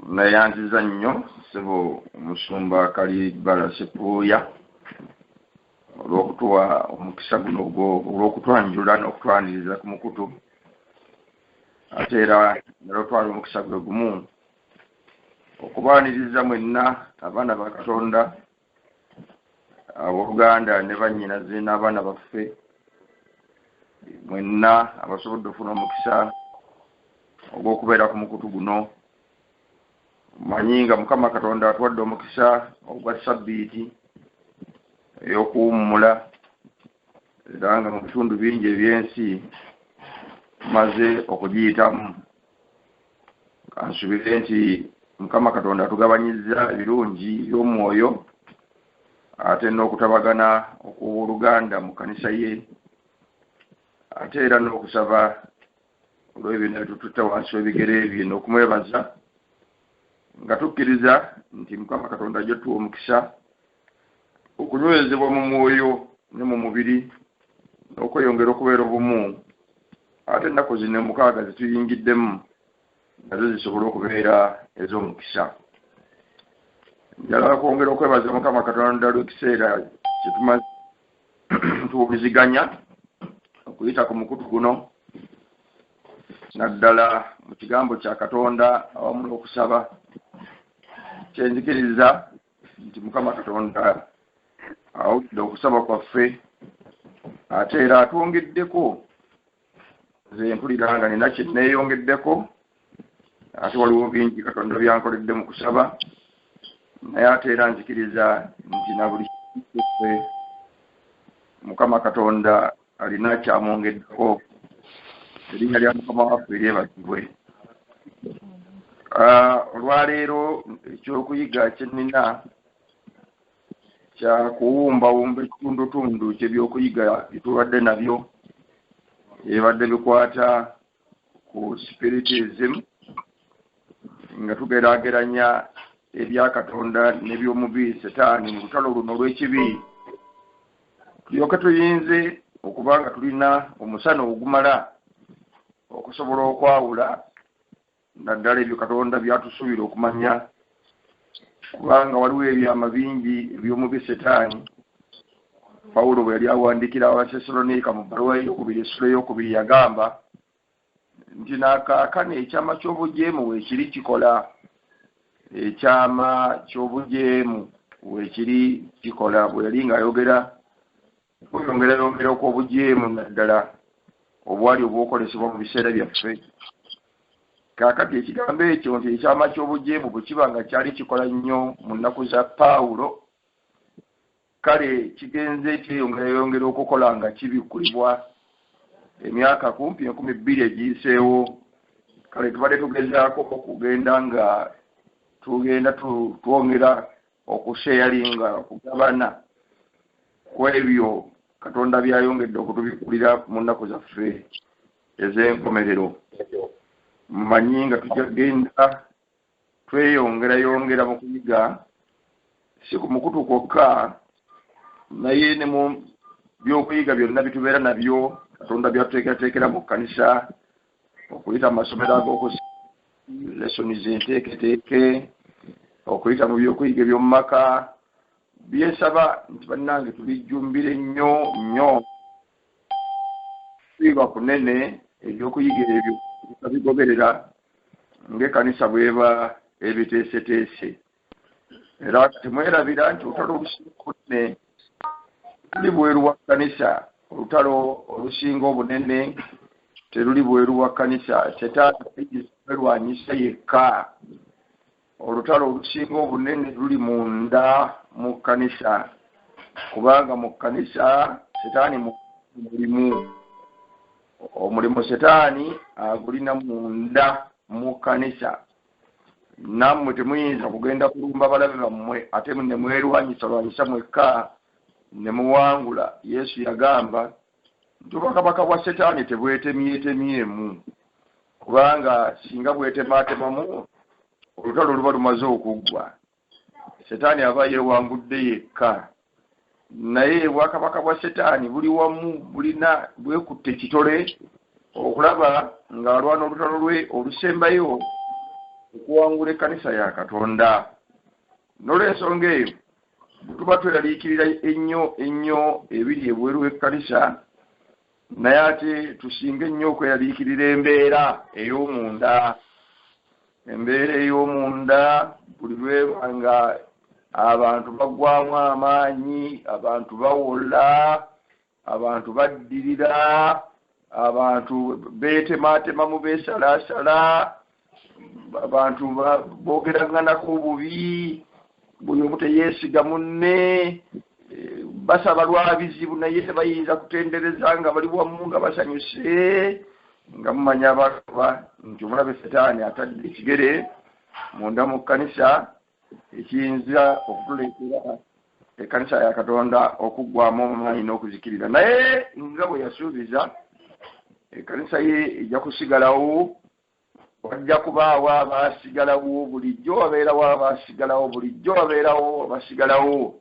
nayanziza nnyo sebo omusumba Kalibala Sepuya olw'okutuwa omukisa guno olw'okutwanjula n'okutwaniriza ku mukutu ate era n'olwotwala omukisa gwe gumu okubaaniriza mwenna abaana ba Katonda abooluganda ne bannyinaze n'abaana baffe mwenna abasobodde okufuna omukisa ogw'okubeera ku mukutu guno. Manyi nga Mukama Katonda atuwadde omukisa ogwa Ssabbiiti ey'okuwummula era nga mu bitundu bingi eby'ensi tumaze okugiyitamu. Kansubire nti Mukama Katonda atugabanyizza ebirungi by'omwoyo ate n'okutabagana okw'obooluganda mu kkanisa ye ate era n'okusaba olw'ebyo nebitututta wansi w'ebigere bye n'okumwebaza nga tukkiriza nti Mukama Katonda ajja tuwa omukisa okunywezebwa mu mwoyo ne mu mubiri n'okweyongera okubeera obumu ate ennaku zino 6 zituyingiddemu nazo zisobole okubeera ez'omukisa. Njagala kwongera okwebaza Mukama Katonda lw'ekiseera kye tumaze tuwuliziganya okuyita ku mukutu guno naddala mu kigambo kya Katonda awamu n'okusaba. Kyenzikiriza nti Mukama Katonda awulidde okusaba kwaffe ate era atwongeddeko. Nze mpulira nga nina kye neeyongeddeko ate waliwo bingi Katonda byankoledde mu kusaba naye ate era nzikiriza nti na buli kiffe Mukama Katonda alina kyamwongeddeko. Erinnya lya Mukama waffe lyebazibwe. Olwaleero ekyokuyiga kye nnina kya kuwumbawumba ekitundutundu ky'ebyokuyiga bitubadde nabyo ebadde bikwata ku spiritism nga tugeraageranya ebya Katonda n'ebyomubi Setaani mu lutalo luno olw'ekibi. Tulyoke tuyinze okuba nga tulina omusana ogumala okusobola okwawula naddala ebyo Katonda byatusuubira okumanya, kubanga waliwo ebyama bingi eby'omubi Setaani. Pawulo bwe yali awandiikira Abasessaloniika mu bbaluwa ey'okubiri essula ey'okubiri yagamba nti nakaakano ekyama ky'obujeemu weekiri kikola. Ekyama ky'obujeemu weekiri kikola. Bwe yali ng'ayogera kweyongera okw'obujeemu naddala obwali obwokolesebwa mu biseera byaffe. Kaakati ekigambo ekyo nti ekyama ky'obujeemu bwe kiba nga kyali kikola nnyo mu nnaku za Pawulo, kale kigenze kyeyongera okukola nga kibikkulibwa emyaka kumpi 20 egiyiseewo. Kale tubadde tugezaako okugenda nga tugenda twongera okusheyalinga okugabana ku ebyo Katonda byayongedde okutubikkulira mu nnaku zaffe ez'enkomerero. Mmanyi nga tujja genda tweyongera mu kuyiga si ku mukutu kwokka naye ne mu byokuyiga byonna bitubeera nabyo Katonda byatuteekerateekera mu kkanisa okuyita mu masomero ag'okusa lesoni zenteeketeeke okuyita mu byokuyiga eby'omu maka. Byesaba nti bannange tubijjumbire nnyo kuyiga kunene ebyokuyiga ebyo bigoberera ng'ekkanisa bw'eba ebiteeseteese. Era temwerabira nti olutalo olusinga obunene tuli bweru wa kkanisa. Olutalo olusinga obunene teruli bweru wa kkanisa. Setaani erwanyisa yekka. Olutalo olusinga obunene luli munda mu kkanisa, kubanga mu kkanisa Setaani mulimu. Omulimu Setaani agulina munda mu kkanisa. Nammwe temuyinza kugenda kulumba balabe bammwe ate ne mwerwanyisa mwekka ne muwangula. Yesu yagamba nti obwakabaka bwa Setaani tebwetemyetemyemu, kubanga singa bwetemaatemamu olutalo luba lumaze okuggwa. Setaani aba yeewangudde yekka. Naye obwakabaka bwa Setaani buli wamu bulina bwekutte kitole okulaba ng'alwana olutalo lwe olusembayo okuwangula ekkanisa ya Katonda. N'olw'ensonga eyo tuba tweralikirira ennyo ebiri ebweru w'ekkanisa, naye ate tusinga ennyo okweraliikirira embeera ey'omunda. Embeera ey'omunda buli lwebanga abantu bagwamu amaanyi, abantu bawola, abantu baddirira, abantu beetemaatemamu beesalaasala, abantu boogeranganako obubi, buli omu teyeesiga munne, basaba lwa bizibu naye tebayinza kutendereza nga bali wamu nga basanyuse, nga mumanya abakuba nti omulabe Setaani atadde ekigere munda mu kkanisa ekiyinza okutuleetera ekkanisa ya Katonda okuggwamu amaanyi n'okuzikirira. Naye nga bwe yasuubiza ekkanisa ye ejja kusigalawo, wajja kubaawo abaasigalawo, bulijjo wabeerawo abaasigalawo, bulijjo wabeerawo abasigalawo,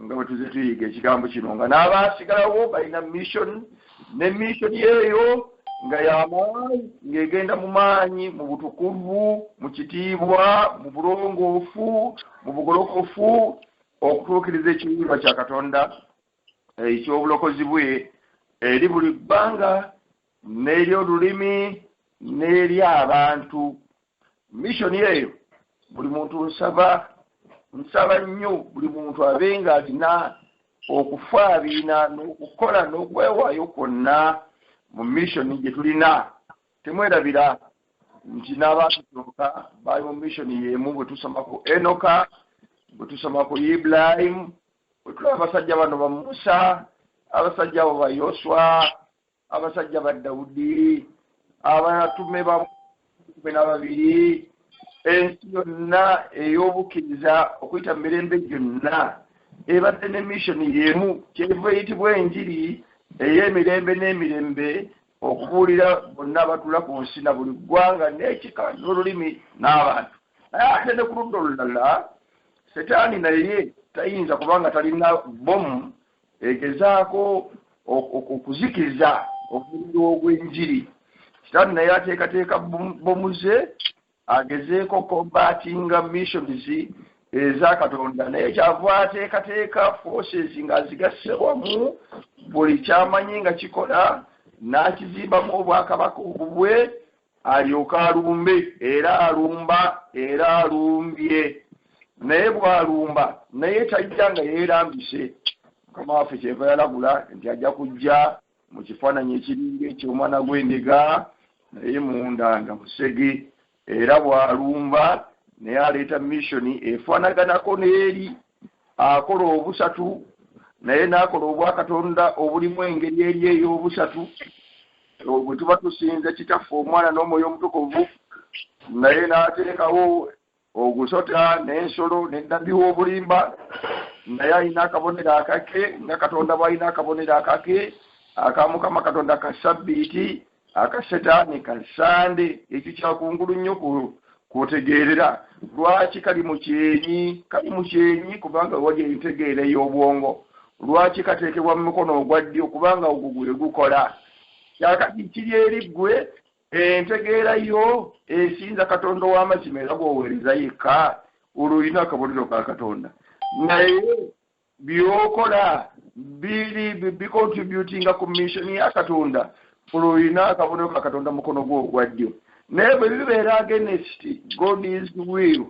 nga bwe tuze tuyiga ekigambo kino, nga n'abaasigalawo balina mission, ne mission eyo nga y'amaanyi, ng'egenda mu maanyi, mu butukuvu, mu kitiibwa, mu bulongoofu, mu bugolokofu, okutuukiriza ekiruubirirwa kya Katonda eky'obulokozi bwe eri buli ggwanga n'eri olulimi n'eri abantu. Mission eyo buli muntu nsaba nnyo buli muntu abenga alina okufaabiina n'okukola n'okwewaayo kwonna mu mission gye tulina. Temwerabira nti n'abantu kyokka bali mu mission y'emu. Bwe tusoma ku Enoka, bwe tusoma ku Ibulayimu, bwe tulaba abasajja bano ba Musa, abasajja abo ba Yoswa, abasajja ba Dawudi, abatume ba 12, ensi yonna ey'obukkiriza okuyita mu mirembe gyonna ebadde ne mission y'emu. Kyeva eyitibwa enjiri ey'emirembe n'emirembe, okubuulira bonna abatula ku nsi na buli ggwanga n'ekika n'olulimi n'abantu. Naye ate ne ku ludda olulala Setaani naye tayinza kubanga talina bomu egezaako okuzikiriza omuliro ogw'enjiri. Setaani naye ateekateeka bomu ze agezeeko combatinga missions eza Katonda, naye kyava ateekateeka forces ng'azigasse wamu, buli kyamanyi nga kikola n'akizimbamu obwakabaka obubwe, alyoka alumbe, era alumba era alumbye. Naye bw'alumba naye tajja nga yeerambise. Mukama waffe kyeva yalagula nti ajja kujja mu kifaananyi ekiringa eky'omwana gw'endiga, naye munda nga musege. Era bw'alumba naye aleeta mission efaanaganako n'eri akola obusatu, naye n'akola obwakatonda obulimu engeri eri ey'obusatu. Bwe tuba tusinze Kitaffe, Omwana n'Omwoyo Omutukuvu, naye n'ateekawo ogusota n'ensolo n'endabbi w'obulimba, naye alina akabonero akake nga Katonda bw'alina akabonero akake aka Mukama Katonda ka Ssabbiiti, aka Setaani ka Sande. Ekyo kyakungulu nnyo kwotegeerera. Lwaki kali mu kyenyi? Kali mu kyenyi kubanga wali entegeera ey'obwongo. Lwaki kateekebwa mu mukono ogwa ddyo? Kubanga ogwo gwe gukola. Kyakati kiri eri ggwe entegeera yo esinza Katonda ow'amazima era bw'oweereza yekka, olwo olina akabonero ka Katonda. Naye by'okola bicontributinga ku mission ya Katonda, olwo olina akabonero ka Katonda mukono gwo ogwa ddyo. Naye bwe bibeera against God's will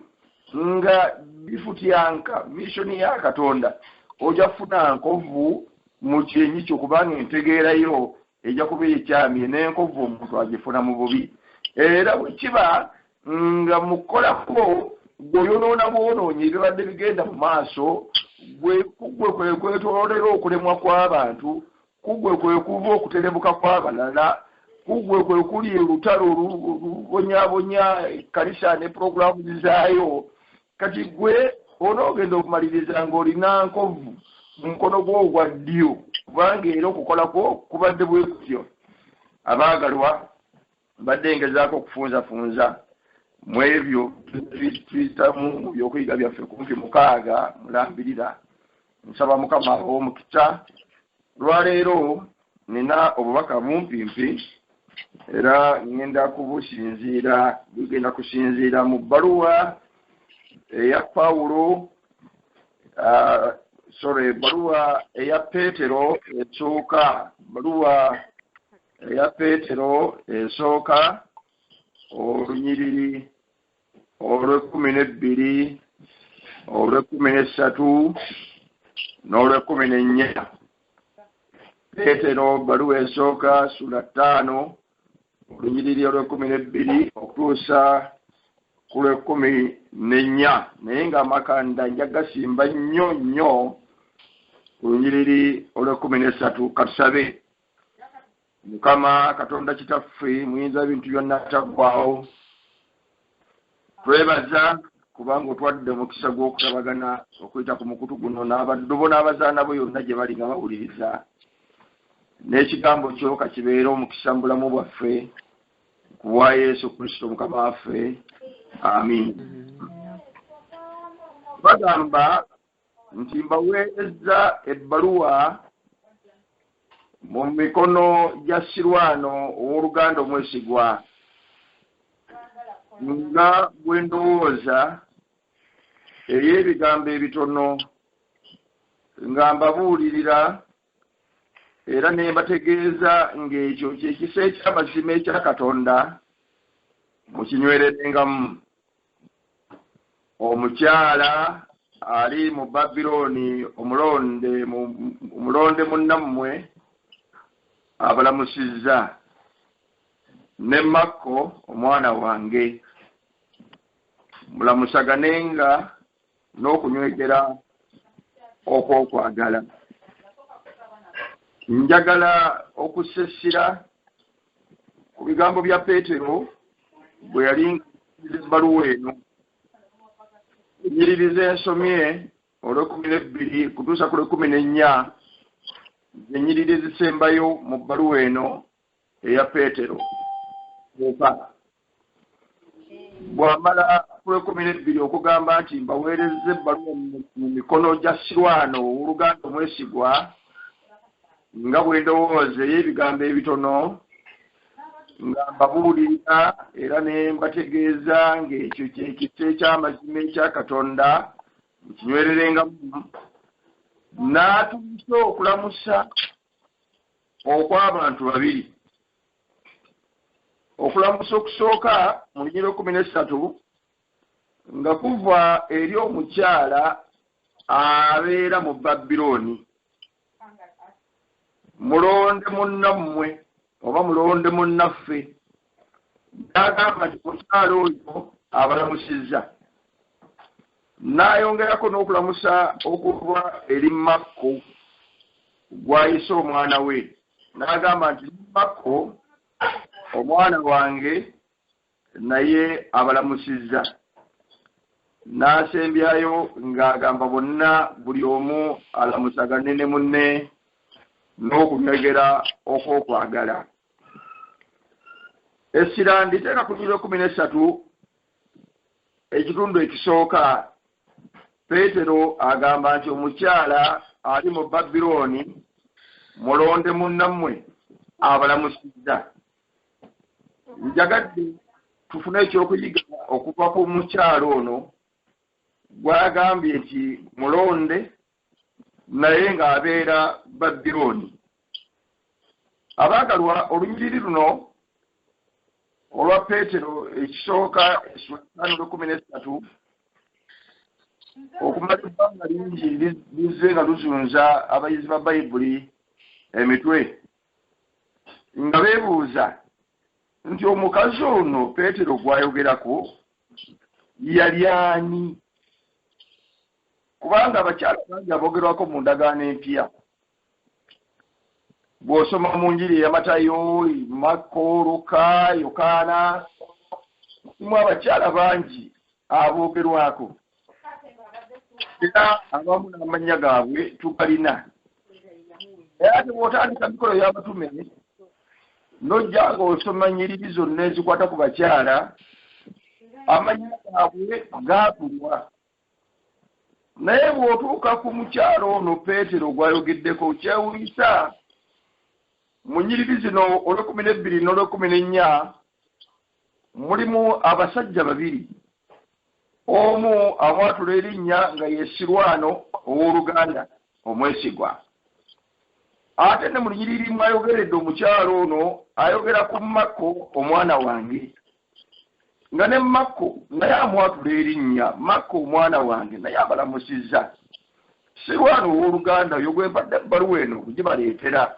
nga bifutyanka mission ya Katonda, ojja kufuna nkovu mu kyenyi kyo kubanga entegeera yo ejja kuba ekyamye, n'enkovu omuntu agifuna mu bubi. Era bwe kiba nga mukolako gweyonoona bwonoonyi ebibadde bigenda mu maaso, kugwe kwe kwetoolera okulemwa kw'abantu, kugwe kwe kuva okuterebuka kw'abalala, kugwe kwe kuli olutalo olubonyabonya ekkanisa ne puroguramu zaayo. Kati gwe onoogenda okumaliriza ng'olina nkovu mu mukono gwo ogwa ddyo, kubanga era okukolako kubadde bwe kutyo. Abaagalwa, mbadde ngezaako okufunzafunza mu ebyo tuyitamu mu byokuyiga byaffe kumpi 6 mulambirira. Nsaba Mukama ow'omukisa, lwaleero nina obubaka bumpimpi era ngenda kubusinziira bigenda kusinziira mu bbaluwa eya Pawulo bbaluwa eya Peetero esooka olunyiriri olw'12 olw'13 n'olw'14. Peetero bbaluwa esooka sula 5 olunyiriri olw'12 okutuusa ku lw'14, naye ng'amakanda njagasimba nnyo olunyiriri olw'13. Katusabe. Mukama Katonda Kitaffe muyinza ebintu byonna taggwaawo, twebaza kubanga otwadde omukisa gw'okutabagana okuyita ku mukutu guno n'abaddu bo n'abazaana bo yonna gye bali nga bawuliriza, n'ekigambo kyo kakibeere omukisa mu bulamu bwaffe ku bwa Yesu Kristo Mukama waffe. Amiin. Bagamba nti mbaweereza ebbaluwa mu mikono gya Sirwano ow'oluganda omwesigwa, nga bwe ndowooza ey'ebigambo ebitono nga mbabuulirira era ne mbategeeza ng'ekyo kyekisa eky'amazima ekya Katonda mukinywererengamu. Omukyala ali mu Babiloni omulonde munnammwe abalamusizza, ne Makko omwana wange mulamusaganenga n'okunywegera okw'okwagala. Njagala okusesira ku bigambo bya Peetero bwe yali ebbaluwa eno, enyiririza ensomye olw'12 kutuusa ku lw'14, enyiririza ezisembayo mu bbaluwa eno eya Peetero. Bw'amala ku lw'12 okugamba nti mbaweereza ebbaluwa mu mikono gya Sirwano ow'oluganda omwesigwa, nga bwe ndowooza ey'ebigambo ebitono nga mbabuulirira era ne mbategeeza ng'ekyo kyekisa eky'amazima ekya Katonda mukinywererengamu, n'atuusa okulamusa okw'abantu babiri. Okulamusa okusooka mu lunyiriri olw'13 nga kuva eri omukyala abeera mu Babiloni, mulonde munnammwe oba mulonde munnaffe, n'agamba nti mukyala oyo abalamusizza. N'ayongerako n'okulamusa okuva eri Makko gw'ayise omwana we, n'agamba nti Makko omwana wange naye abalamusizza. N'asembyayo ng'agamba bonna buli omu alamusagane ne munne n'okunywegera okw'okwagala. Essira nditeeka ku lunyiriri olw'13 ekitundu ekisooka. Peetero agamba nti omukyala ali mu Babiloni mulonde munnammwe abalamusizza. Njagadde tufune ekyokuyiga okuva ku mukyala ono gw'agambye nti mulonde naye ng'abeera Babiloni. Abaagalwa, olunyiriri luno olwa Peetero ekisooka 5:13 okumala ebbanga lingi lizze nga luzunza abayizi ba Bayibuli emitwe nga beebuuza nti omukazi ono Peetero gw'ayogerako yali ani? Kubanga abakyala bangi aboogerwako mu ndagaano empya. Bw'osoma mu njiri ya Matayo, Makko, Luka, Yokaana, mu abakyala bangi aboogerwako, era abamu n'amannya gaabwe tugalina. Era ate bw'otandika mikolo y'abatume n'ojja ng'osoma nnyiriri zonna ezikwata ku bakyala, amannya gaabwe gaagulwa. Naye bw'otuuka ku mukyalo ono Peetero gw'ayogeddeko, kyewuunyisa mu nnyiriri zino olw'ekumi n'ebbiri n'olw'ekumi n'ennya mulimu abasajja babiri, omu amwatula erinnya nga ye Sirwano ow'Oluganda omwesigwa. Ate ne mu lunyiriri mwayogeredde omukyalo ono ayogera ku Makko omwana wange, nga ne Makko naye amwatula erinnya Makko omwana wange naye abalamusizza. Sirwano ow'Oluganda oyo gwe mpadde ebbaluwa eno okugibaleetera.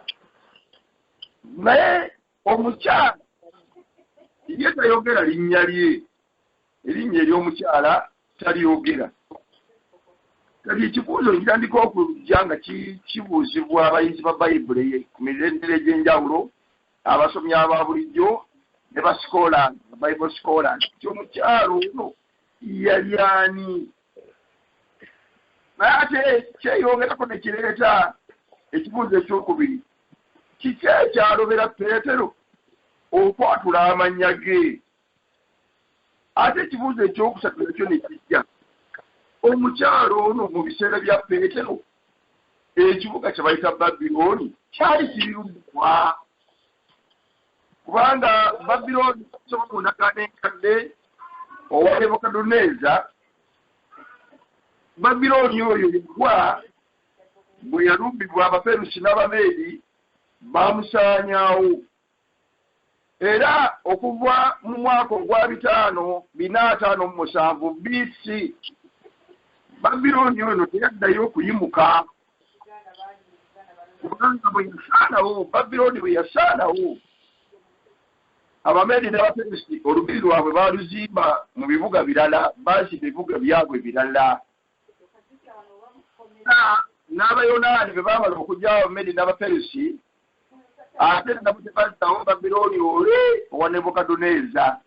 Naye omukyala ye tayogera linnya lye, erinnya ery'omukyala talyogera. Kati ekibuuzo ekitandika okujja nga kibuuzibwa abayizi ba Bayibuli ku mirendera egy'enjawulo, abasomi aba bulijjo ne basikola, Bible scholars, nti omukyalo ono yali ani? Naye ate kyeyongerako ne kireeta ekibuuzo ekyokubiri, kiki ekyalobera Peetero okwatula amannya ge? Ate ekibuuzo ekyokusatu ekyo ne kijja, omukyalo ono mu biseera bya Peetero ekibuga kye bayita Babilooni kyali kiriruddwa, kubanga Babilooni kisobola onakana enkadde owa Nebukadduneeza. Babilooni oyo yegwa bwe yalumbibwa Abaperusi n'Abameedi bamusaanyaawo, era okuva mu mwaka ogwa 557 BC Babilooni ono teyaddayo okuyimuka, kubanga bwe yasaanawo, Babilooni bwe yasaanawo, Abameedi n'Abaperusi olubiri lwabwe baaluzimba mu bibuga birala, baazimba ebibuga byabwe birala. N'Abayonaani bwe baamala okujja Abameedi n'Abaperusi, ate nabo tebazzawo Babilooni oli owa Nebukadduneeza,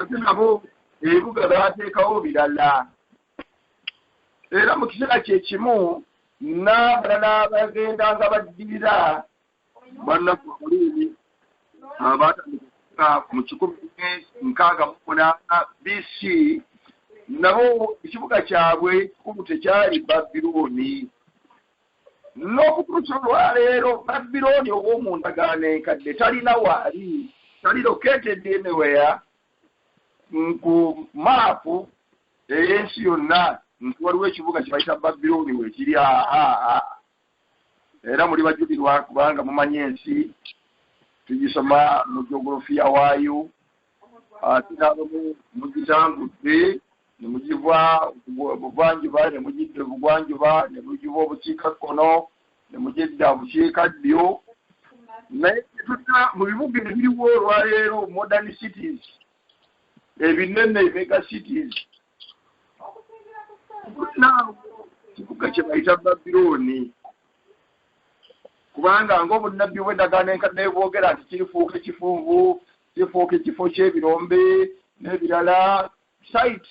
ate nabo ebibuga baateekawo birala. Era mu kiseera kyekimu n'abalala abagenda nga baddirira bannaku Abaluumi abaatandika mu 1068 BC, nabo ekibuga kyabwe kikulu tekyali Babilooni. N'okutuusa olwaleero Babilooni ow'omu ndagaano enkadde talina waali, tali located anywhere ku maapu ey'ensi yonna nti waliwo ekibuga kye bayita Babilooni weekiri. Era muli bajulirwa kubanga mumanyi ensi tugisoma mu geografiya waayo, ate n'abamu mugitambudde ne mugiva obuvanjuba ne mugidda obugwanjuba ne mugiva obukiikakkono ne mugidda obukiikaddyo. Naye tetutta mu bibuga ebiriwo olwaleero modern cities ebinene mega cities, kibuga kye bayita Babilooni, kubanga ng'obunnabbi bw'endagaano enkadde bwogera nti kirifuuka ekifunvu, kirifuuka ekifo ky'ebirombe n'ebirala. Sites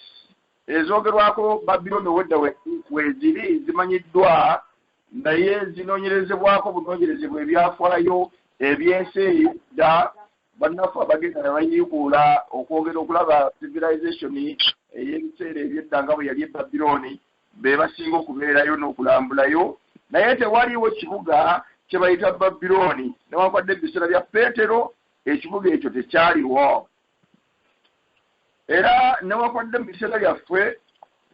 ezoogerwako Babilooni owedda weeziri zimanyiddwa, naye zinoonyerezebwako bunoonyerezebwa ebyafaayo eby'ensi ey'edda. Bannaffe abagenda ne bayiikuula okwogera okulaba civilization ey'ebiseera eby'edda nga bwe yali e Babilooni, be basinga okubeerayo n'okulambulayo. Naye tewaliwo kibuga kye bayita Babilooni, newankwadde ebiseera bya Peetero ekibuga ekyo tekyaliwo. Era newankwadde mu biseera byaffe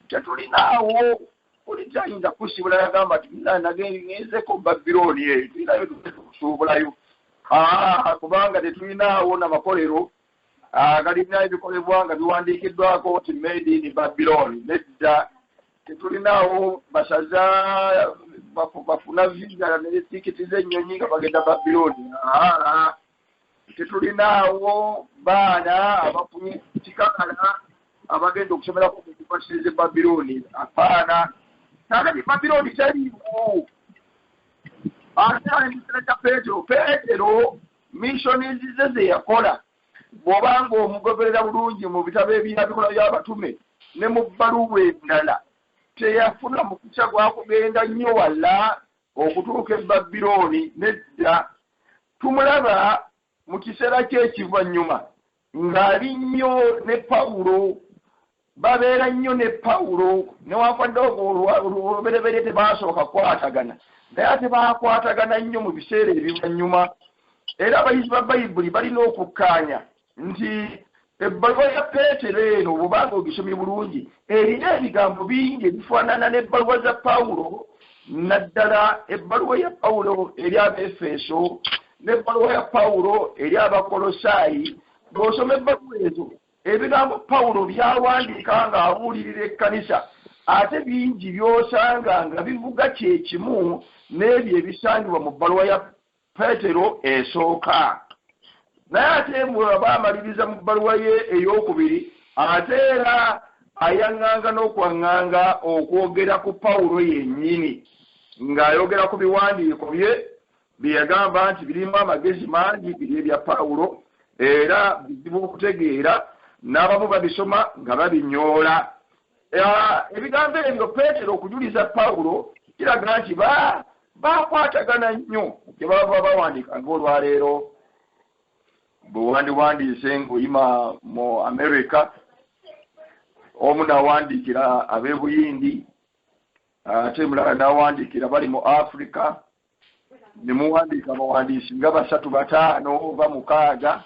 tetulinaawo, buli kyayinza kusibula yagamba nti nagenzeeko Babilooni eyo, tulinayo tukusuubulayo. Kubanga tetulinaawo n'amakolero galina ebikolebwa nga biwandiikiddwako nti made in Babilooni. Nedda, tetulinaawo basaza bafuna visa ne tikiti z'ennyonyi nga bagenda Babilooni. Tetulinaawo baana abafunye kikakala abagenda okusomerako mu kufasiriza e Babilooni. Apaana, kakati Babilooni taliiwo. Ate ekiseera kya Peetero missionizi ze yakola, bw'obanga omugoberera bulungi mu bitabo ebirabikola by'abatume ne mu bbaluwa endala, teyafuna mukisa gwa kugenda nnyo wala okutuuka e Babilooni. Nedda, tumulaba mu kiseera ky'ekivannyuma ng'ali nnyo ne Pawulo babeera nnyo ne Pawulo newankwadde olubereberye tebasooka kwatagana naye ate bakwatagana nnyo mu biseera eby'oluvannyuma era abayizi ba Bayibuli balina okukkaanya nti ebbaluwa ya Peetero eno bw'obanga ogisomye bulungi erina ebigambo bingi ebifaanana n'ebbaluwa za Pawulo naddala ebbaluwa ya Pawulo eri Abefeso n'ebbaluwa ya Pawulo eri Abakolosaayi. Bw'osoma ebbaluwa ezo ebigambo Pawulo byawandiika ng'abuulirira ekkanisa ate bingi by'osanga nga bivuga kyekimu n'ebyo ebisangibwa mu bbaluwa ya Peetero esooka. Naye ate bw'amaliriza mu bbaluwa ye ey'okubiri ate era ayaŋŋanga n'okwaŋŋanga okwogera ku Pawulo yennyini ng'ayogera ku biwandiiko bye bye yagamba nti birimu amagezi mangi biri ebya Pawulo era bizibu okutegeera n'abamu babisoma nga babinyoola. Ebigambo ebyo Peetero okujuliza Pawulo kiraga nti bakwatagana nnyo gye baba bawandiika ng'olwaleero bwe wandiwandiise ng'oyima mu America omu n'awandiikira ab'ebuyindi ate mulala n'awandiikira bali mu Africa ne muwandiika abawandiisi nga 3 5 oba 6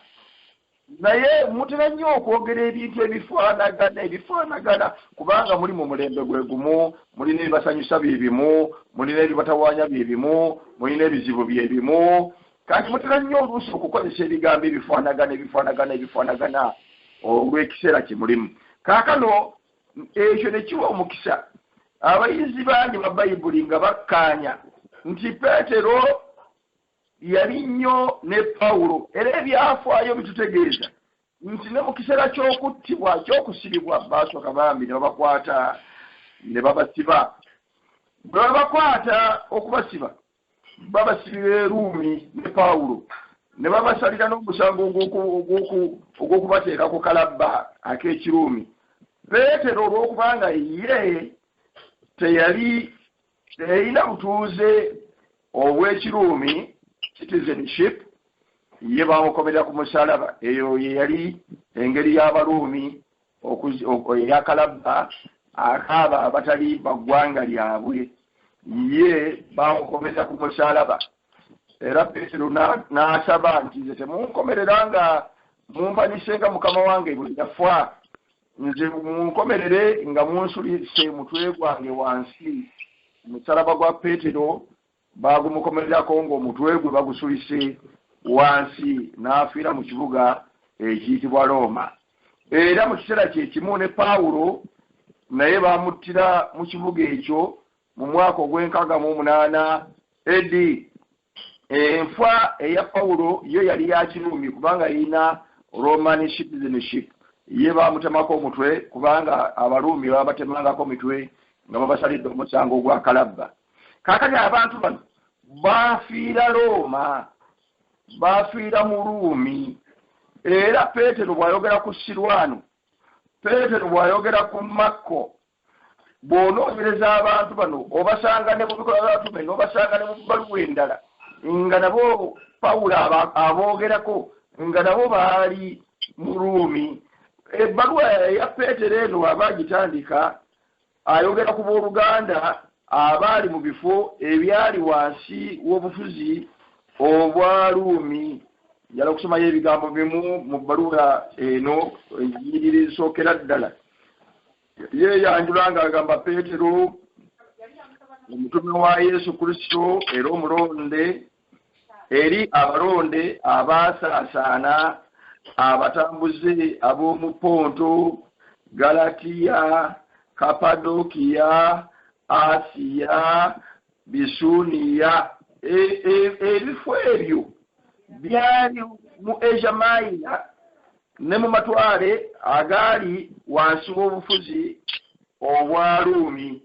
naye mutera nnyo okwogera ebintu ebifaanagana kubanga muli mu mulembe gwe gumu, mulina ebibasanyusa bye bimu, mulina ebibatawaanya bye bimu, mulina ebizibu bye bimu. Kati mutera nnyo oluusi okukozesa ebigambo ebifaanagana olw'ekiseera kye mulimu. Kaakano ekyo ne kiwa omukisa abayizi bangi ba Bayibuli nga bakkaanya nti Peetero yali nnyo ne Pawulo era ebyafaayo bitutegeeza nti ne mu kiseera ky'okusibibwa basooka bambi ne babakwata ne babasiba. Bwe babakwata okubasiba babasibira e Ruumi ne Pawulo ne babasalira n'omusango ogw'okubateeka ku kalabba ak'Ekiruumi. Peetero olw'okubanga ye teyalina butuuze obw'Ekiruumi citizenship ye bamukomera ku musalaba. Eyo ye yali engeri y'Abaruumi eyakalabba akaaba abatali baggwanga lyabwe, ye bamukomeza ku musalaba. Era Peetero n'asaba nti nze temunkomerera nga mumpanise nga Mukama wange bwe yafa, nze munkomerere nga munsulise mutwe gwange wansi. Omusalaba gwa Peetero bagumukomererako ng'omutwe gwe bagusulise wansi n'afiira mu kibuga ekiyitibwa Roma. Era mu kiseera kyekimu ne Pawulo naye bamuttira mu kibuga ekyo mu mwaka ogw'68 AD. Enfa eya Pawulo yo yali ya Kiruumi kubanga yina Roman citizenship. Ye bamutemako omutwe kubanga Abaruumi babatemangako mitwe nga babasalidde omusango gwa kalabba. Kaakati abantu bano bafiira Roma, bafiira mu Ruumi. Era Peetero bw'ayogera ku Sirwano, Peetero bw'ayogera ku Makko, bw'onoonyereza abantu bano obasanga ne mu bikola by'abatume n'obasanga ne mu bbaluwa endala nga nabo Pawulo aboogerako nga nabo baali mu Ruumi. Ebbaluwa ya Peetero eno aba agitandika ayogera ku booluganda abaali mu bifo ebyali wansi w'obufuzi obwa Ruumi. Njala okusomayo ebigambo bimu mu bbaluwa eno ennyiriri ezisookera ddala. Ye yanjula ng'agamba Peetero omutume wa Yesu Kristo era omulonde eri abalonde abaasaasaana abatambuze ab'omu Ponto, Galatiya, Kapadokiya, Asiya, Bisuniya. Ebifo ebyo byali mu Asia Minor ne mu matwale agali wansi w'obufuzi obwa Ruumi.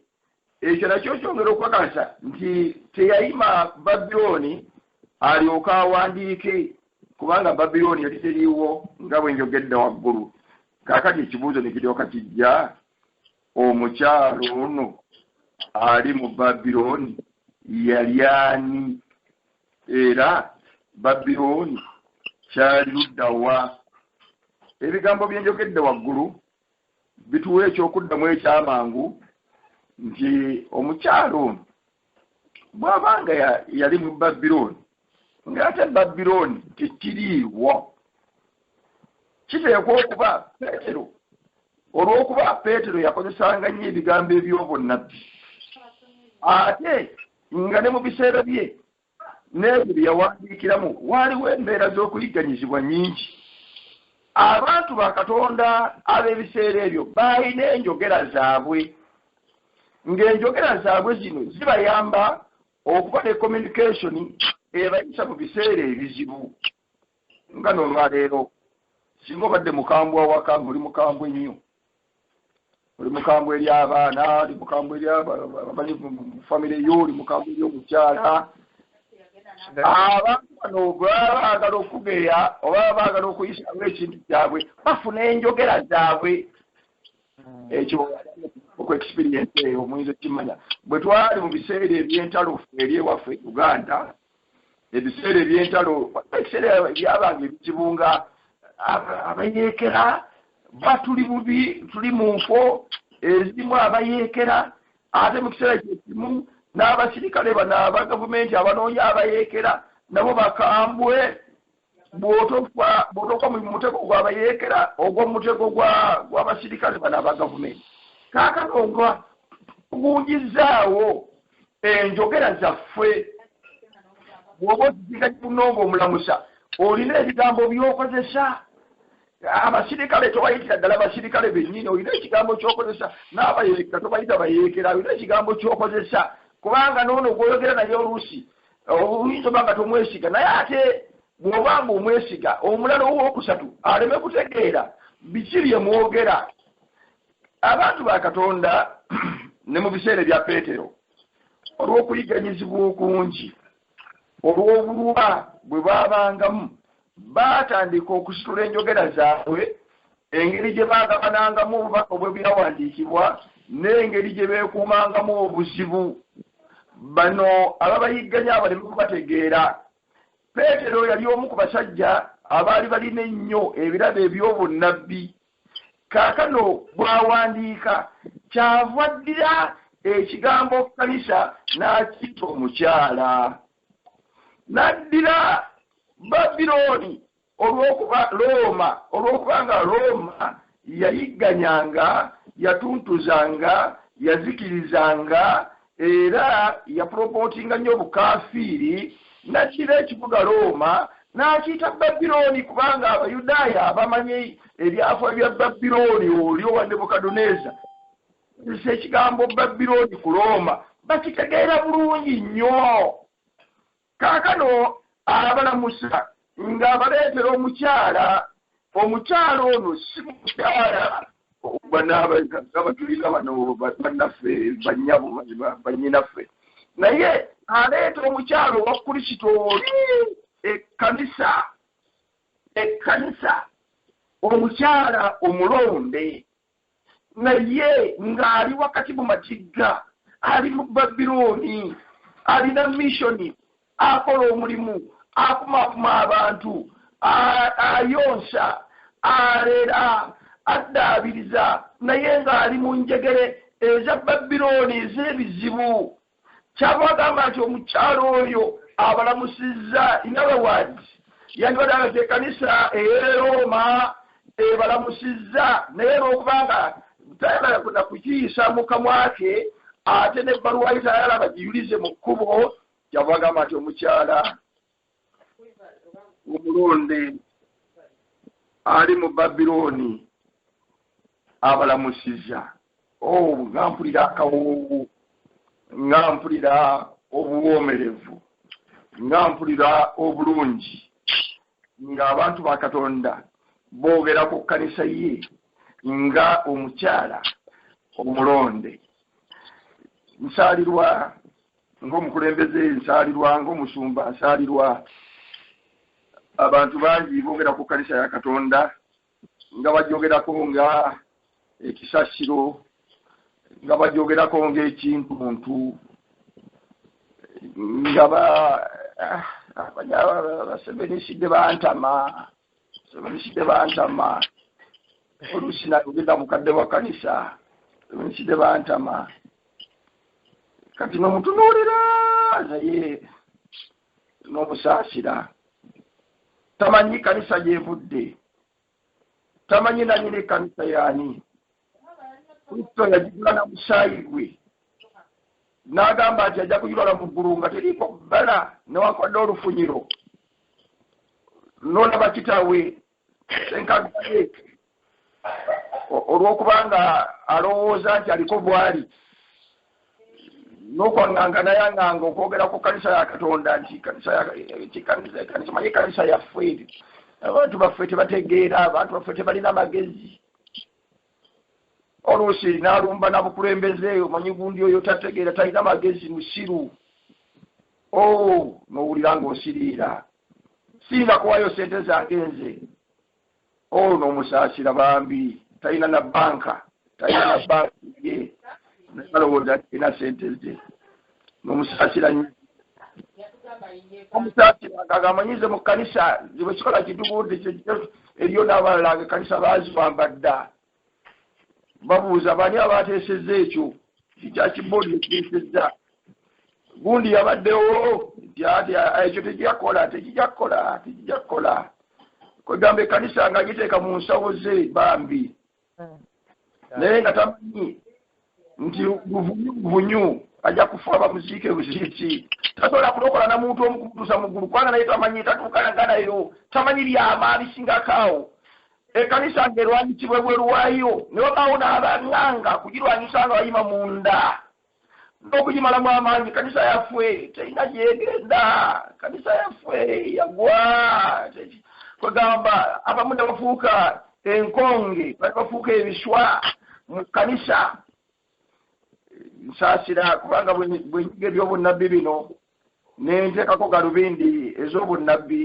Ekyo nakyo kyongera okwakasa nti teyayima Babiloni alyoka awandiike kubanga Babiloni yali teriiwo nga bwe njogedde waggulu. Kaakati ekibuuzo ne kiryoka kijja, omukyalo ono ali mu Babiloni yali ani? Era Babiloni kyali ludda wa? Ebigambo bye njogedde waggulu bituwa ekyokuddamu ekyamangu nti omukyalo bw'abanga yali mu Babironi ng'ate Babironi tekiriiwo kiteekwa okuba Peetero olw'okuba Peetero yakozesanga nnyo ebigambo eby'obunnabbi ate nga ne mu biseera bye n'ebyo bye yawandiikiramu waaliwo embeera z'okuyigganyizibwa nnyingi. Abantu ba Katonda ab'ebiseera ebyo baalina enjogera zaabwe ng'enjogera zaabwe zino zibayamba okuba ne communication ebayisa mu biseera ebizibu nga n'olwaleero singa obadde mukambwe awaka ng'oli mukambwe nnyo oli mukambwe eri abaana oli mukambwe eri abali mu famire yo oli mukambwe eri omukyala abantu bano baba baagala okugeya oba baagala okuyisaamu ekintu kyabwe bafuna enjogera zaabwe ekyo oku experience eyo omuyinza okimanya bwe twali mu biseera eby'entalo eri ewaffe Uganda ebiseera eby'entalo ebiseera byabanga ebizibu nga abayeekera batuli bubi tuli mu nfo ezimu abayeekera ate mu kiseera kyekimu n'abasirikale bano aba gavumenti abanoonya abayeekera nabo bakambwe bw'otokwa mu mutego gw'abayeekera ogw'omutego gw'abasirikale bano aba gavumenti kaakano nga tugunjizaawo enjogera zaffe bw'oba ozizinga kimunonga omulamusa olina ebigambo by'okozesa abasirikale tobayitira ddala abasirikale bennyini olina ekigambo ky'okozesa n'abayeekera tobayita bayeekera olina ekigambo ky'okozesa kubanga n'ono gw'oyogera naye oluusi oyinza oba nga tomwesiga naye ate bw'obanga omwesiga omulala ow'okusatu aleme kutegeera biki bye mwogera. Abantu ba Katonda ne mu biseera bya Peetero olw'okuyigganyizibwa okungi olw'obulwa bwe baabangamu baatandika okusitula enjogera zaabwe engeri gye baagabanangamu obubaka obw'ebyawandiikibwa n'engeri gye beekuumangamu obuzibu bano ababayigganya abaleme kubategeera. Peetero yali omu ku basajja abaali balina ennyo ebirabo eby'obunnabbi. Kaakano bw'awandiika kyava ddira ekigambo kkanisa n'akiyita omukyala n'addira Babironi olw'okubanga Roma yayigganyanga yatuntuzanga yazikirizanga era yapromotinga nnyo obukaafiiri n'addira ekibuga Roma n'akiyita Babironi kubanga Abayudaaya abamanyi ebyafo bya Babironi oli owa Nebukadduneeza ekigambo Babironi ku Roma bakitegeera bulungi nnyo. Kaakano abalamusa ng'abaleetera omukyala ono si mukyala banaabatuliza bano bannaffe bannyinaffe naye aleeta omukyala owa Kristo oli ekkanisa omukyala omulonde naye ng'ali wakati mu matigga ali mu Babironi alina missoni akola omulimu akumakuma abantu ayonsa alera addaabiriza naye ng'ali mu njegere eza Babironi ez'ebizibu. Kyava agamba nti omukyalo oyo abalamusizza in other words yandibadde agati ekkanisa ey'Eroma ebalamusizza naye n'okubanga tayagala kukiyisa mu kamwa ke ate n'ebbaluwa ye tayagala bagiyulize mu kkubo kyava agamba nti omukyala omulonde ali mu Babironi abalamusizza. Nga mpulira akawoowo nga mpulira obuwoomerevu nga mpulira obulungi ng'abantu ba Katonda boogera ku kkanisa ye nga omukyala omulonde. Nsaalirwa ng'omukulembeze, nsaalirwa ng'omusumba, nsaalirwa abantu bangi boogera ku kkanisa ya Katonda nga bajoogerako nga ekisasiro nga bajoogerako ng'ekintuntu nga basebeniside bantama olusina ogenda mukadde wa kanisa nside bantama kati n'omutunuulira naye n'omusaasira tamanyi kanisa gyevudde tamanyi nanyini kanisa yaani kristo yagigula na musaayi gwe n'agamba nti ajja kugirwala mu ggulu nga teriiko bbala newankwadde olufunyiro n'olaba kitaawe senkagaye olw'okubanga alowooza nti aliko bwali n'okwanganga nayanganga okwogera ku kanisa ya katonda nti kanisa manyi kanisa yaffe abantu baffe tebategeera abantu baffe tebalina magezi oluusi n'alumba nabukulembeze omanyi gundi oyo tategeera talina magezi musiru n'owulira ng'osiriira siina kuwayo sente zange nze n'omusaasira bambi talina na banka ye alowooza tina sente ze n'omusaasira omusaasira agamanyize mu kanisa bwe kikola kitugudde eriyo n'abalala kanisa baazibamba dda babuuza bani abateesezza ekyo kikyakiboodi ekiteesezza gundi yabaddewo nti ati ekyo tekijja kukola kwegamba ekkanisa nga giteeka mu nsawo ze bambi naye nga tamanyi nti buvunyu ajja kufa bamuziike buziiki tasobola kulokola na muntu omu kumutuusa mu ggulu kubanga naye tamanyi tatuukanga nayo tamanyi lyama bisingakaawo ekkanisa ng'erwanyisibwa bweru waayo ne wabaawo n'abanganga kugirwanyisa nga bayima munda n'okugimalamu amaanyi kanisa yaffe terina gyegenda kanisa yaffe yagwa kwegamba abamu ne bafuuka enkonge bafuuka ebiswa mu kanisa nsaasira kubanga bwenyiga eby'obunnabbi bino nenteekako galubindi ez'obunnabbi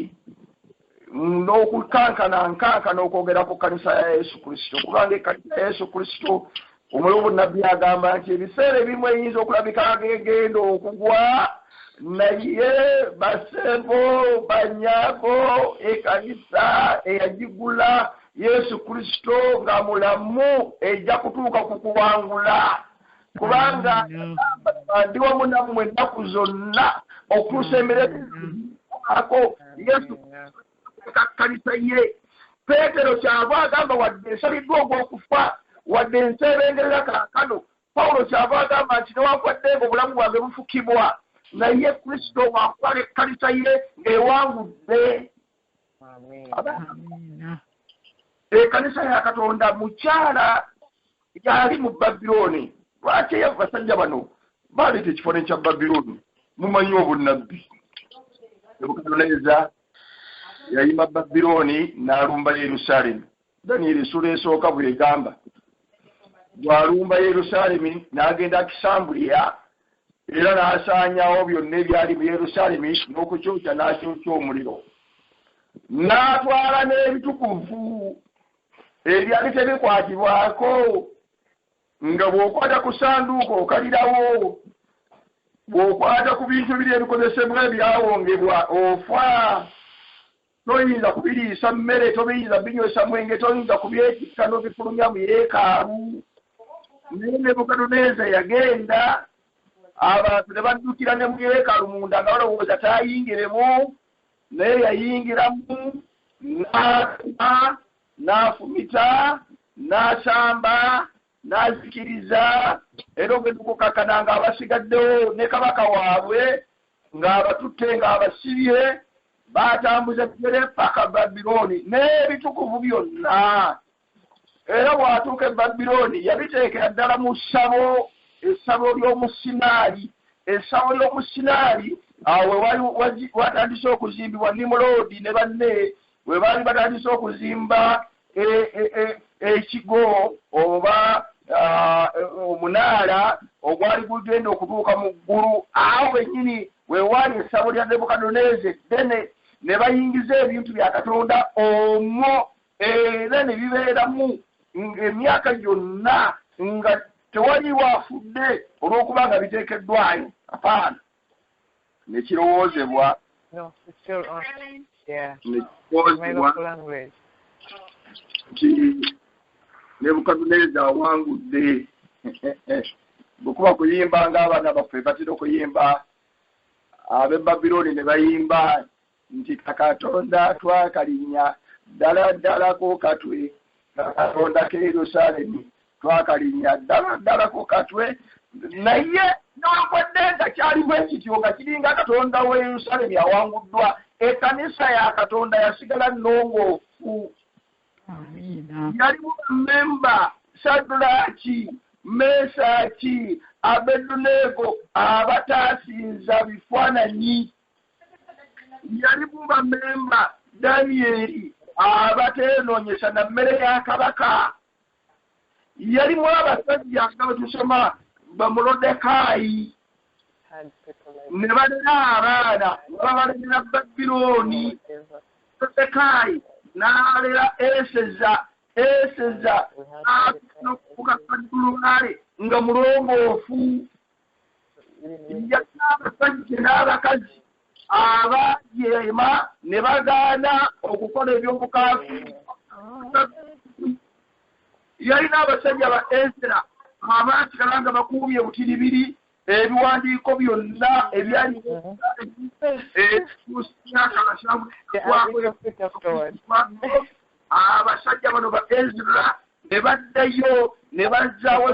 n'okukankana okwogera ku kanisa ya Yesu Kristo kubanga ekkanisa ya Yesu Kristo omuli obunnabbi agamba nti ebiseera ebimu eyinza okulabika ng'egenda okugwa naye basembo banyago ekkanisa eyagigula Yesu Kristo nga mulamu ejja kutuuka ku kuwangula kubanga ndi wamu nammwe ennaku zonna okutuusa emirembe Yesu kanisa ye Peetero kyava agamba wadde nsaliddwa ogw'okufa wadde nseebengerera kaakano Pawulo kyava agamba nti newankwadde nga obulamu bwange bufukibwa naye Kristo wakwala ekkanisa ye ng'ewangudde ekkanisa ya Katonda mukyala yali mu Babilooni lwaki eyo basajja bano baleeta ekifaananyi kya Babilooni mumanyi obunnabbi Nebukadduneeza yayima Babilooni n'alumba Yerusaalemi Danieri essula esooka bw'egamba bw'alumba Yerusaalemi n'agenda Kisambuliya era n'asaanyawo byonna ebyali mu Yerusaalemi n'okukyokya n'akyokya omuliro n'atwala n'ebitukuvu ebyali tebikwatibwako nga bw'okwata ku ssanduuko okalirawo bw'okwata ku bintu biri ebikozesebwa ebyawongebwa ofa toyinza kubiriisa mmere tobiyinza binywesa mwenge toyinza kubyekikka n'obifulumya mu yeekaalu naye Nebukadduneeza yagenda abantu ne baddukira ne mu yeekaalu munda nga balowooza taayingiremu naye yayingiramu n'atuma n'afumita n'asamba n'azikiriza era ogenda okukakana ng'abasigaddewo ne kabaka waabwe ng'abatutte ng'abasibye batambuza ebigere paka Babilooni n'ebitukuvu byonna era bw'atuuka e Babilooni yabiteekera ddala mu ssabo essabo ly'omu Sinaali essabo ly'omu Sinaali awo watandise okuzimbibwa Nimuloodi ne banne we baali batandise okuzimba ekigo oba omunaala ogwali gugenda okutuuka mu ggulu awo bennyini wewaali essabo lya Nebukadduneeza eddene ne bayingiza ebintu bya Katonda omwo era ne bibeeramu emyaka gyonna nga tewaliwo afudde olw'okuba nga biteekeddwayo apaana nekirowoozebwa nti Nebukadduneeza awangudde. Bwekuba kuyimba ng'abaana baffe batera okuyimba ab'e Babilooni ne bayimba nti Katonda twakalinya ddala ddala ko katwe, Katonda ke Yerusaalemi twakalinya ddala ddala ko katwe, naye n'akwedde nga kyalimu ekityo nga kiringa Katonda we Yerusaalemi awanguddwa, ekkanisa ya Katonda yasigala nnongoofu. Yalimu bammemba Saddulaaki, Mesaki, Abeduneego abataasinza bifaananyi. Yalimu bammemba Danyeri abateenoonyesa na mmere ya kabaka. Yalimu abasajja nga betusoma Bamulodekaayi ne balera abaana babalera Babilooni. Molodekaayi n'alera Eseza n'okukakadulubaale nga mulongoofu. Yalina abasajja n'abakazi abajeema ne bagaana okukola eby'obukaafi. Yalina abasajja ba Esera abaasigala nga bakuumye butiribiri ebiwandiiko byonna ebyali abasajja bano ba Ezra ne baddayo ne bazzaawo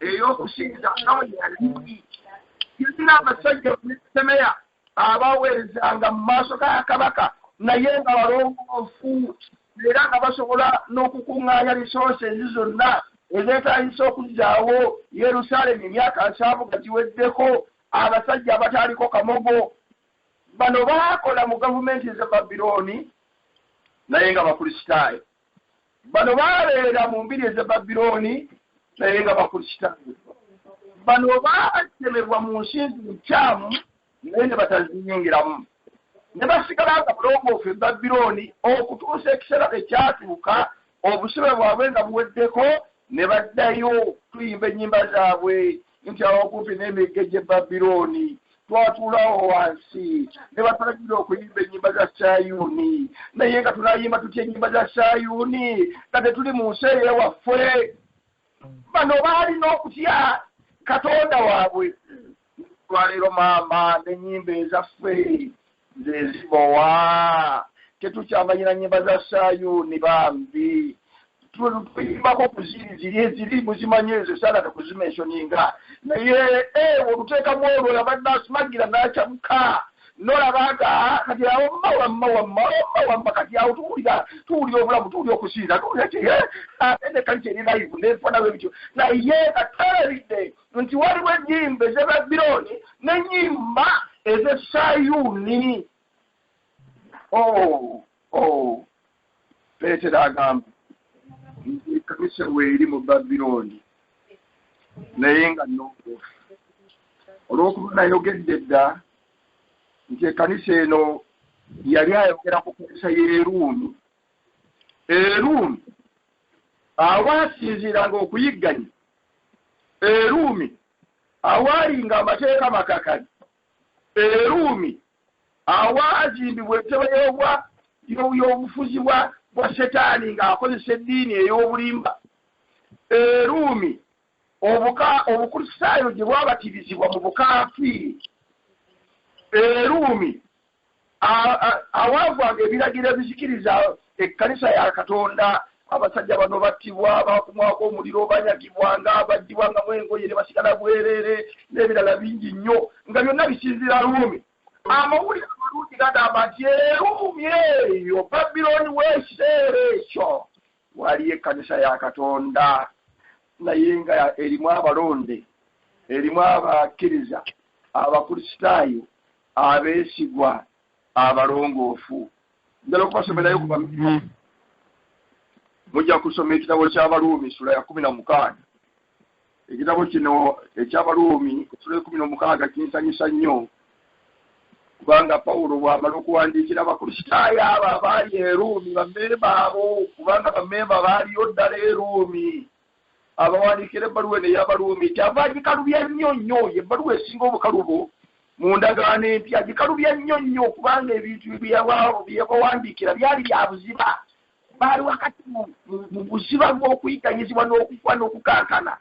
ey'okusinza Yalina abasajja Semeya abaweerezanga mu maaso ga kabaka naye nga balongoofu era nga basobola n'okukuŋŋaanya lisoosensi zonna ezeetaagisa okuzzaawo Yerusaalemi emyaka 7 nga giweddeko. Abasajja abataaliko kamogo bano baakola mu gavumenti za Babilooni naye nga bakristaayo. Bano babeera mu mbiri eza Babilooni naye nga bakristaayo. Bano baatemebwa mu nsinzi nkyamu naye ne bataziyingiramu, ne basigala nga bulongoofu e Babilooni okutuusa ekiseera ekyatuuka obusibe bwabwe nga buweddeko ne baddayo tuyimba ennyimba zaabwe nti awokumpi n'emigga gy'e Babilooni twatuulawo wansi ne batulagira okuyimba ennyimba za Sayuuni, naye nga tunayimba tutya ennyimba za Sayuuni nga tetuli mu nsi ey'ewaffe. Bano baalina okutya Katonda waabwe. Lwaleero maama n'ennyimba ezaffe nze zibowa, tetukyamanyira nnyimba za Sayuuni bambi. Tuyimbako kuziri eziri muzimanye ezo sana tekuzimenshoninga naye oluteekamu olwo yabadde asumagira n'akyamuka n'olabaga kati awo mawamma kati awo tuwulira obulamu tuwulira okusinza tuwulira ti ate kali kyeri live nenfanawo ebityo naye kateeridde nti waliwo ennyimba ez'e Babilooni n'ennyimba ez'e Sayuuni. Peetero agamba ekkanisa weeri mu Babilooni naye nga nnongoofu. Olw'okuba nayogedde dda nti ekkanisa eno yali ayogera ku kkanisa y'Eruumi. Eruumi awaasinziiranga okuyigganya, Eruumi awaalinga amateeka makakali, Eruumi awaazimbibwa entebe y'obufuzi bwa Setaani ng'akozesa eddiini ey'obulimba. Eruumi obukristaayo gye bwabatirizibwa mu bukaafiiri. Eruumi awaavanga ebiragiro ebizikiriza ekkanisa ya Katonda. Abasajja bano battibwa, bakumwako omuliro, banyagibwanga, baddibwangamu engoye ne basigala bwereere n'ebirala bingi nnyo nga byonna bisinzira Ruumi. Amawulire amalungi gagamba nti Eruumi eyo Babilooni w'ekiseera ekyo waliyo ekkanisa ya Katonda naye nga erimu abalonde, erimu abakkiriza, abakristaayo, abeesigwa, abalongoofu. Njala okubasomerayo kuba mujja kusoma ekitabo ky'Abaruumi sura ya 16. Ekitabo kino eky'Abaruumi sura ya 16 kinsanyusa nnyo kubanga Pawulo bw'amala okuwandiikira abakristaayo abo abaali Eruumi bammemba baabo, kubanga bammemba baaliyo ddala Eruumi, abawandiikira ebbaluwa eno ey'Abaruumi kyava gikalubya nnyo nnyo, ebbaluwa esinga obukalubo mu ndagaano empya, gikalubya nnyo nnyo kubanga ebintu bye yabawandiikira byali bya buziba. baali wakati mu buziba bw'okuyiganyizibwa n'okufa n'okukankana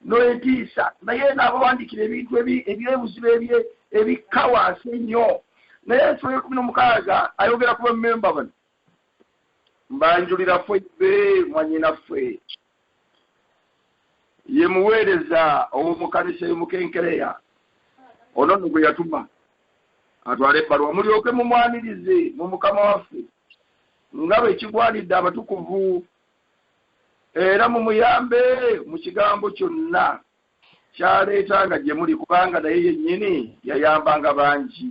n'entiisa naye n'abawandiikira ebintu ebyebuzibu ebikka wansi ennyo naye ensolo y'16 ayogera ku bammemba bano mbanjulira ffebbe mwanyinaffe ye muweereza ow'omukanisa y'omukenkereya ono nno gwe yatuma atwala ebbaluwa mulyoke mumwanirize mu mukama waffe nga bwe kigwanidde abatukuvu era mumuyambe mu kigambo kyonna kyaleetanga gye muli kubanga naye yennyini yayambanga bangi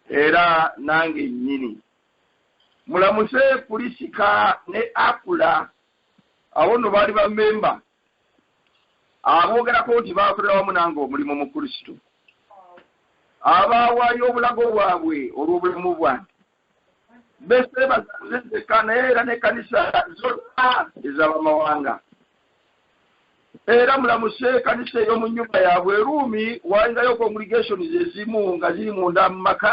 era nange nnyini mulamuse Pulisika ne Akula abo nno baali bammemba aboogerako nti baakolera wamu nange omulimu mu Kristo abaawaayo obulago bwabwe olw'obulamu bwange beseebazezeka naye era n'ekkanisa zonna ez'abamawanga era mulamuse ekkanisa ey'omu nnyumba yaabwe Ruumi walingayo congregations ezimu nga ziri munda mu maka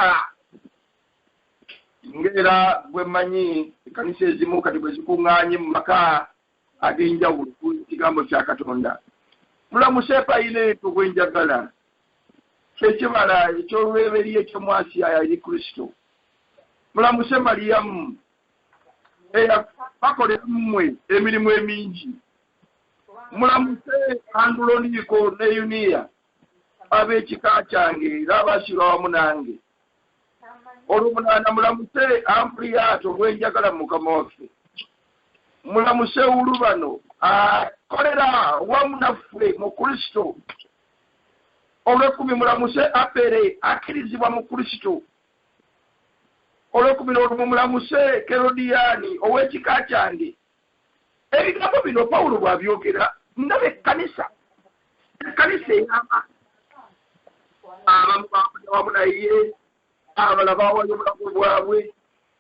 ng'era bwe mmanyi ekkanisa ezimu kati bwe zikuŋŋaanye mu maka ag'enjawulo ku kigambo kya Katonda mulamuse Epayineeto gwe njagala kyekibala eky'olweberye eky'omwasiya eri Kristo mulamuse Mariyamu bakolera mmwe emirimu emingi mulamuse Anduloniiko ne Yuniya ab'ekika kyange era abaasirwa wamu nange olw'omunaana mulamuse Ampuliyato gwe njagala mu Mukama waffe mulamuse Ulubano akolera wamu naffe mu Kristo olw'ekumi mulamuse Apere akkirizibwa mu Kristo olw'ekumi n'olumu mulamuse Kerodiyani ow'ekika kyange ebigambo bino Pawulo bw'abyogera ndaba ekkanisa eyama abamu baakola wamu naye abalala baawayo obulago bwabwe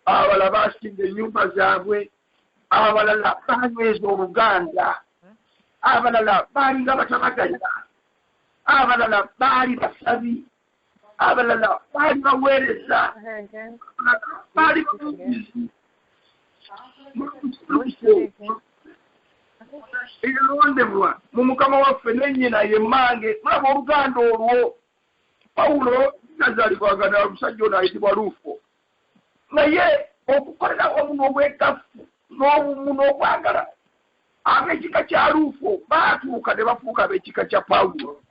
abalala baasimba ennyumba zaabwe abalala baanyweza oluganda abalala baalinga batabaganya abalala baali basabi abalala baali baweereza baali bamugizi eyalondebwa mu Mukama waffe nennyina ye mmange mulaba oluganda olwo Pawulo nazaalibwagana omusajja ono ayitibwa Luufo naye okukolera wamu n'obwegafu n'obumu n'okwagala ab'ekika kya Luufo baatuuka ne bafuuka ab'ekika kya Pawulo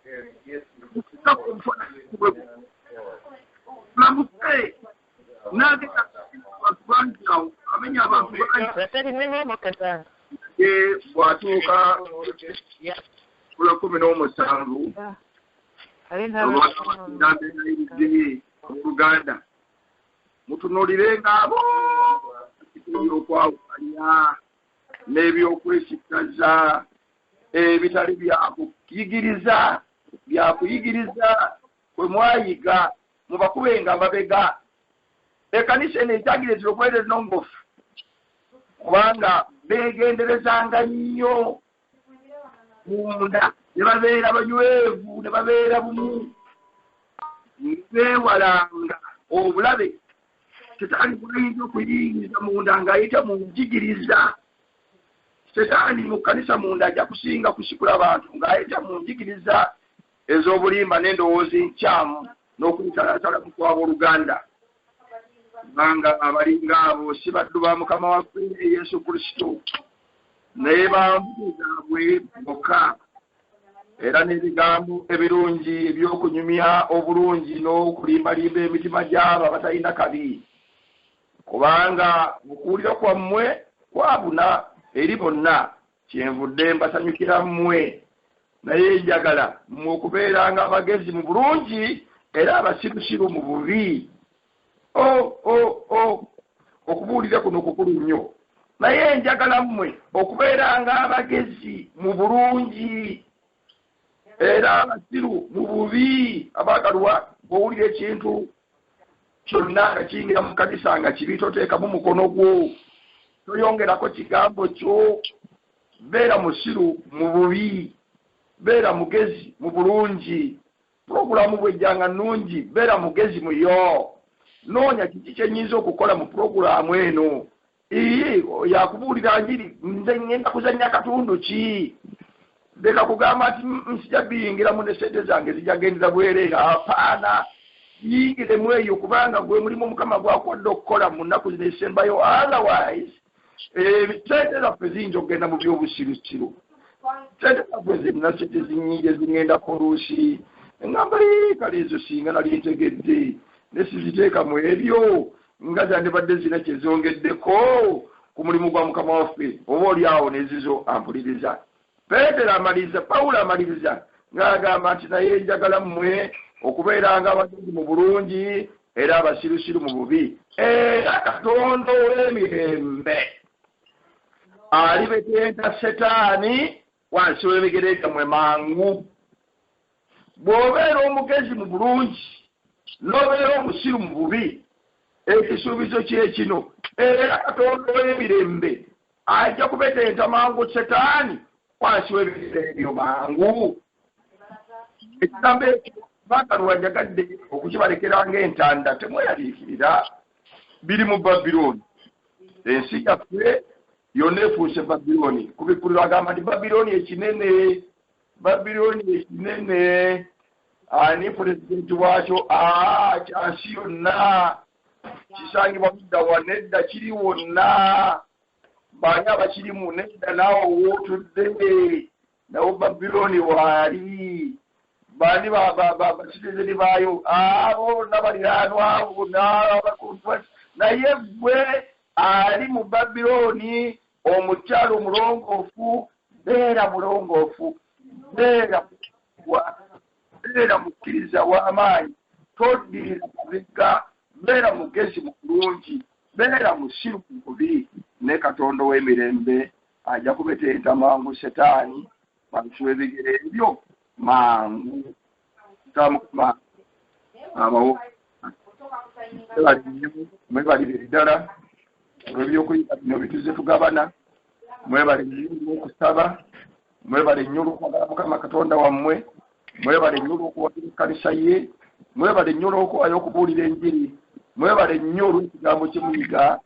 mulamuse nagenda bantu amenya abantu bw'atuuka ku lw'ekumi n'omusanvu oluganda mutunuulirenga abo okwawukanya n'ebyokwesittaza ebitali byakuyigiriza kwe mwayiga mubakubenga amabega ekkanisa eno ekyagirizibwa okuweereza ennongoofu kubanga beegenderezanga nnyo munda ne babeera banywevu ne babeera bumu beewalanga obulabe setaani bwayinza okuyingiza munda ng'ayita mu njigiriza setaani mu kkanisa munda ajja kusinga kusikula abantu ng'ayita mu njigiriza ez'obulimba n'endowooza enkyamu n'okuyitalatala mu kwaba oluganda kubanga abalinga abo si baddu ba Mukama waffe Yesu Kristo naye bambugu zaabwe bokka era n'ebigambo ebirungi eby'okunyumya obulungi n'okulimbalimba emitima gy'abo abatalina kabi kubanga bukuwulira kwammwe kwabuna eri bonna kyenvudde mbasanyukira mmwe naye njagala mmwe okubeeranga abagezi mu bulungi era abasirusiru mu bubi okubuulira kuno kukulu nnyo naye njagala mmwe okubeeranga abagezi mu bulungi era abasiru mu bubi abaagalwa bw'owulira ekintu kyonna nga kiyingira mu kkanisa nga kibi toteekamu mukono gwo toyongerako kigambo kyo beera musiru mu bubi beera mugezi mu bulungi puroguramu bw'ejjanga nnungi beera mugezi muyo noonya kiki kyenyinza okukola mu puroguramu eno yakubuulira njiri nze ngenda kuzannya katundu ki leka kugamba nti nsija biyingiramu ne sente zange zijagendera bwereera apaana yingiremu eyo kubanga gwe mulimu mukama gwakwadde okukola mu nnaku zino esembayo otherwise sente zaffe ziyinza okugenda mu byobusirusiru sente zaffe zirina sente zinyingi ezingenda koluusi engamba kale ezo singa nali ntegedde ne siziteeka mu ebyo nga zandibadde zina kyezongeddeko ku mulimu gwa mukama waffe oba oli awo nezizo ampuliriza Pawulo amaliriza ng'agamba nti naye njagala mmwe okubeeranga abajulizi mu bulungi era abasirusiru mu bubi era Katonda ow'emirembe alibetenta Setaani wansi w'ebigere byammwe mangu. Bw'obeera omugezi mu bulungi n'obeera omusiru mu bubi ekisuubizo kyekino era Katonda ow'emirembe ajja kubetenta mangu Setaani wansi w'ebigere ebyo mangu. Ekigambo ekyo baakano wanjagadde okukibalekera ng'entanda temweyaliikirira biri mu Babilooni. Ensi yaffe yonna efuuse Babilooni. Ku bikkuliro agamba nti Babilooni ekinene, Babilooni ekinene. Ani pulezidenti waakyo kyansi yonna kisangibwa mudda wanedda kiri wonna baani abakirimu nedda naawe wootudde nawo Babilooni waali baani basitezeni baayo abo nabaliraanwa abo n'abakuntu naye gwe ali mu Babilooni omukyalo omulongoofu beera mulongoofu beera mukkiriza w'amaanyi toddirira kubigga beera mugezi mu kulungi beera musiru mu bubi ne Katonda w'emirembe ajja kubetenta mangu Setaani wansi w'ebigere ebyo mangu. Abawo mwebalire ddala olw'ebyokuyiga bino bituze tugabana, mwebale nnyo okusaba, mwebale nnyo olw'okwagala Mukama Katonda wammwe, mwebale nnyo olw'okuwagira ekkanisa ye, mwebale nnyo olw'okuwaayo okubuulira enjiri, mwebale nnyo olw'ekigambo kye muyiga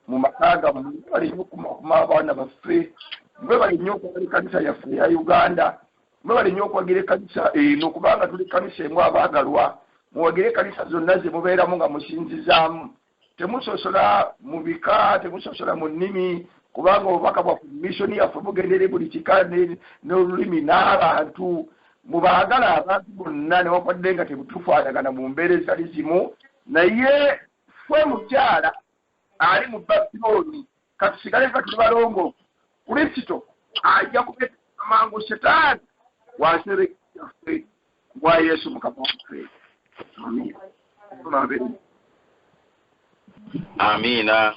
mu maka gammwe, mwebale nnyo okuma abaana baffe, mwebale nnyo okwagala ekkanisa yaffe eya Uganda, mwebale nnyo okwagira ekkanisa eno kubanga tuli kkanisa emu abaagalwa. Muwagire ekkanisa zonna ze mubeeramu nga musinzizaamu. Temusosola mu bika, temusosola mu nnimi kubanga obubaka bwaffe missoni yaffe bugendere buli kika n'olulimi n'abantu. Mubaagala abantu bonna newankubadde nga tebutufaanagana mu mbeera ezitali zimu. Naye ffe mukyala ali mu Babilooni katusigale nga tuli balongo. Kristo ajja kubetenta mangu Setaani wansi w'ebigere byaffe bwa Yesu Mukama waffe. Amina. Amina.